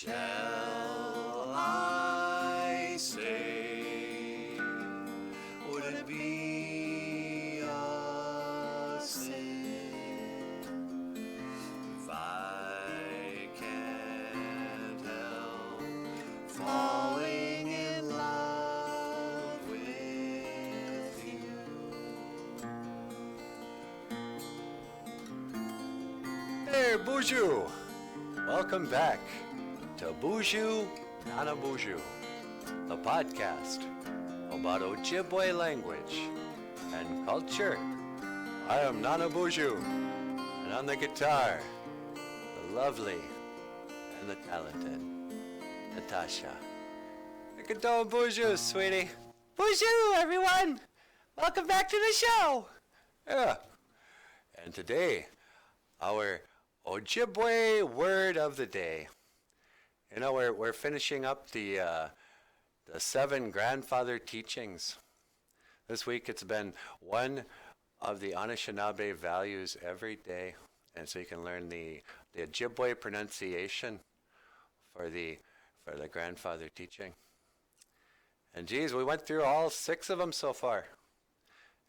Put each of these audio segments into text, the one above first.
shall I say? Would it be a sin if I can't help falling in love with you? Hey, BOOZHOO! Welcome back to BOOZHOO, Nana BOOZHOO, the podcast about Ojibwe language and culture. I am Nana BOOZHOO, and on the guitar, the lovely and the talented Natasha. How you doing, BOOZHOO, sweetie? BOOZHOO, everyone! Welcome back to the show! Yeah. And today, our Ojibwe word of the day. You know, we're finishing up the 7 grandfather teachings. This week it's been one of the Anishinaabe values every day, and so you can learn the Ojibwe pronunciation for the grandfather teaching. And geez, we went through all 6 of them so far.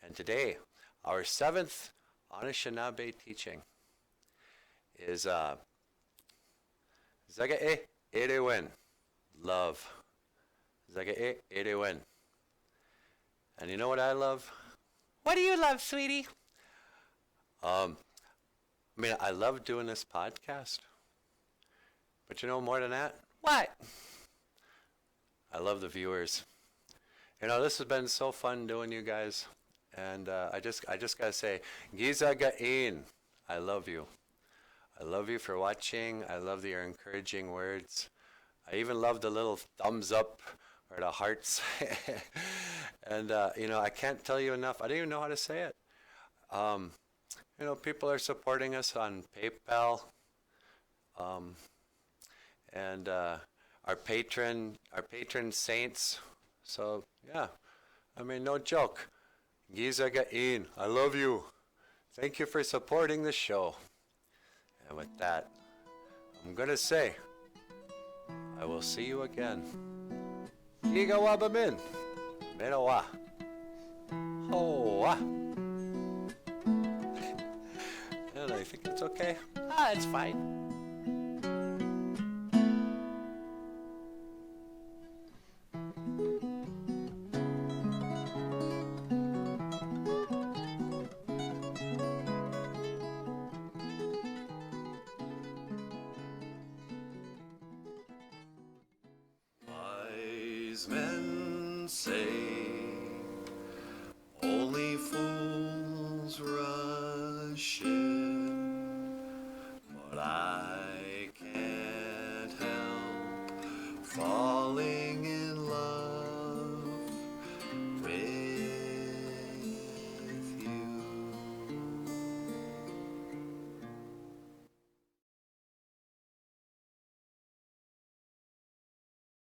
And today, our 7th Anishinaabe teaching is Zaagai'idiwin, love. Zaagai'idiwin. And you know what I love? What do you love, sweetie? I love doing this podcast. But you know more than that? What? I love the viewers. You know, this has been so fun doing you guys. And I just gotta say, Zaagai'idiwin, I love you. I love you for watching. I love your encouraging words. I even love the little thumbs up or the hearts. And, I can't tell you enough. I don't even know how to say it. People are supporting us on PayPal. And our patron saints. So, yeah. No joke. Zaagai'idiwin, I love you. Thank you for supporting the show. And with that, I'm going to say, I will see you again. Gigawabamin, Menowa, Hoa. And I think it's okay. It's fine. Wise men say